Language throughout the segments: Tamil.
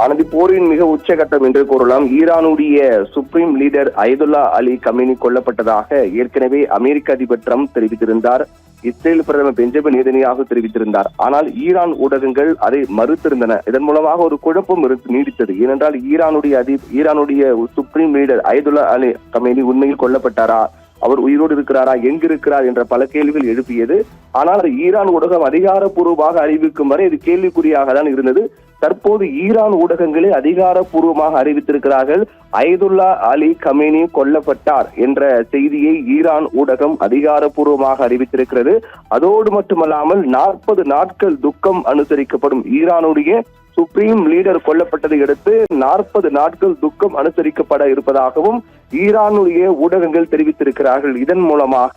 ஆனது போரின் மிக உச்சகட்டம் என்று கூறலாம். ஈரானுடைய supreme leader Ayatollah Ali Khamenei கொல்லப்பட்டதாக ஏற்கனவே அமெரிக்க அதிபர் ட்ரம்ப் தெரிவித்திருந்தார். இஸ்ரேல் பிரதமர் பெஞ்சமின் நேதன்யாகு தெரிவித்திருந்தார். ஆனால் ஈரான் ஊடகங்கள் அதை மறுத்திருந்தன. இதன் மூலமாக ஒரு குழப்பம் நீடித்தது. ஏனென்றால் ஈரானுடைய supreme leader Ayatollah Ali Khamenei உண்மையில் கொல்லப்பட்டாரா, அவர் உயிரோடு இருக்கிறாரா, எங்கு இருக்கிறார் என்ற பல கேள்விகள் எழுப்பியது. ஆனால் ஈரான் ஊடகம் அதிகாரப்பூர்வமாக அறிவிக்கும் வரை இது கேள்விக்குறியாக தான் இருந்தது. தற்போது ஈரான் ஊடகங்களே அதிகாரப்பூர்வமாக அறிவித்திருக்கிறார்கள், அயதுல்லா அலி கமேனி கொல்லப்பட்டார் என்ற செய்தியை ஈரான் ஊடகம் அதிகாரப்பூர்வமாக அறிவித்திருக்கிறது. அதோடு மட்டுமல்லாமல் 40 நாட்கள் துக்கம் அனுசரிக்கப்படும். ஈரானுடைய சுப்ரீம் லீடர் கொல்லப்பட்டதை அடுத்து 40 நாட்கள் துக்கம் அனுசரிக்கப்பட இருப்பதாகவும் ஈரானுடைய ஊடகங்கள் தெரிவித்திருக்கிறார்கள். இதன் மூலமாக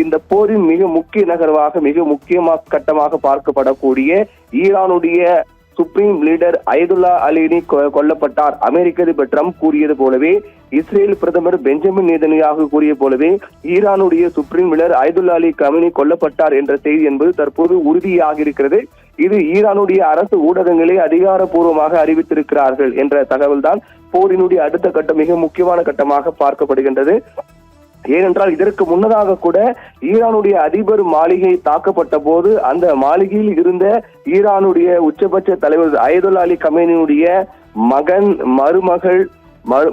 இந்த போரின் மிக முக்கிய நகர்வாக, மிக முக்கியமாக கட்டமாக பார்க்கப்படக்கூடிய ஈரானுடைய சுப்ரீம் லீடர் அயதுல்லா அலினி கொல்லப்பட்டார். அமெரிக்க அதிபர் ட்ரம்ப் கூறியது போலவே, இஸ்ரேல் பிரதமர் பெஞ்சமின் நேதன்யாகு கூறிய போலவே ஈரானுடைய supreme leader Ayatollah Ali Khamenei கொல்லப்பட்டார் என்ற செய்தி என்பது தற்போது உறுதியாக இருக்கிறது. இது ஈரானுடைய அரசு ஊடகங்களே அதிகாரப்பூர்வமாக அறிவித்திருக்கிறார்கள் என்ற தகவல் தான் போரினுடைய அடுத்த கட்டம், மிக முக்கியமான கட்டமாக பார்க்கப்படுகின்றது. ஏனென்றால் இதற்கு முன்னதாக கூட ஈரானுடைய அதிபர் மாளிகை தாக்கப்பட்ட போது அந்த மாளிகையில் இருந்த ஈரானுடைய உச்சபட்ச தலைவர் அயதுல்லா அலி கமேனியுடைய மகன்,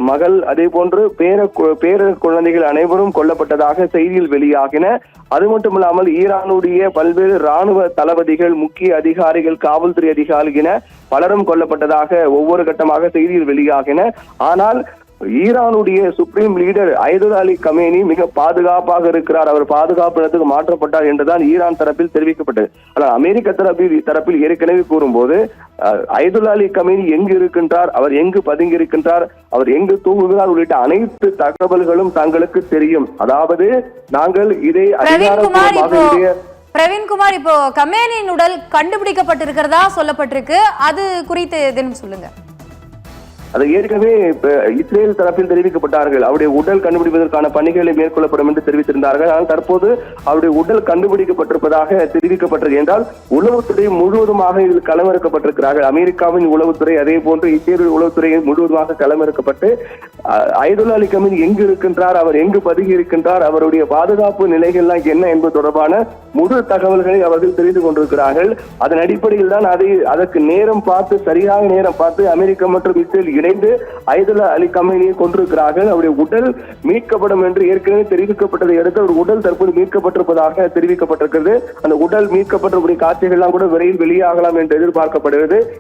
மகள், அதே போன்று பேர குழந்தைகள் அனைவரும் கொல்லப்பட்டதாக செய்தியில் வெளியாகின. அது மட்டுமில்லாமல் ஈரானுடைய பல்வேறு ராணுவ தளபதிகள், முக்கிய அதிகாரிகள், காவல்துறை அதிகாரிகள் என பலரும் கொல்லப்பட்டதாக ஒவ்வொரு கட்டமாக செய்தியில் வெளியாகின. ஆனால் ஈரானுடைய supreme leader Ayatollah Ali Khamenei மிக பாதுகாப்பாக இருக்கிறார், அவர் பாதுகாப்பு இடத்துக்கு மாற்றப்பட்டார் என்றுதான் ஈரான் தரப்பில் தெரிவிக்கப்பட்டது. ஆனால் அமெரிக்க தரப்பில் ஏற்கனவே கூறும்போது அயதுல்லா அலி கமேனி எங்கு இருக்கின்றார், அவர் எங்கு பதுங்கி இருக்கின்றார், அவர் எங்கு தூங்குகிறார் உள்ளிட்ட அனைத்து தகவல்களும் தங்களுக்கு தெரியும். அதாவது நாங்கள் இதை அதிகாரப்பூர்வமாக பிரவீன்குமார், இப்போ கமேனியின் உடல் கண்டுபிடிக்கப்பட்டிருக்கிறதா சொல்லப்பட்டிருக்கு, அது குறித்து எதுன்னு சொல்லுங்க. அது ஏற்கனவே இஸ்ரேல் தரப்பில் தெரிவிக்கப்பட்டார்கள், அவருடைய உடல் கண்டுபிடிப்பதற்கான பணிகளை மேற்கொள்ளப்படும் என்று தெரிவித்திருந்தார்கள். ஆனால் தற்போது அவருடைய உடல் கண்டுபிடிக்கப்பட்டிருப்பதாக தெரிவிக்கப்பட்டது. என்றால் உளவுத்துறை முழுவதுமாக இதில் களமிறக்கப்பட்டிருக்கிறார்கள். அமெரிக்காவின் உளவுத்துறை, அதே போன்று இஸ்ரேல் உளவுத்துறை முழுவதுமாக களமிறக்கப்பட்டு அயதுல்லா அலி கமேனி எங்கு இருக்கின்றார், அவர் எங்கு பதுங்கி இருக்கின்றார், அவருடைய பாதுகாப்பு நிலைகள்லாம் என்ன என்பது தொடர்பான முழு தகவல்களை அவர்கள் தெரிந்து கொண்டிருக்கிறார்கள். அதன் அடிப்படையில் தான் அதற்கு நேரம் பார்த்து, சரியாக நேரம் பார்த்து அமெரிக்கா மற்றும் இஸ்ரேல் இணைந்து அயதுல்லா அலி கமேனியை கொண்டிருக்கிறார்கள். அவருடைய உடல் மீட்கப்படும் என்று ஏற்கனவே தெரிவிக்கப்பட்டதை அடுத்து அவர் உடல் தற்போது மீட்கப்பட்டிருப்பதாக தெரிவிக்கப்பட்டிருக்கிறது. அந்த உடல் மீட்கப்பட்டிருக்கிற காட்சிகள் எல்லாம் கூட விரைவில் வெளியாகலாம் என்று எதிர்பார்க்கப்படுகிறது.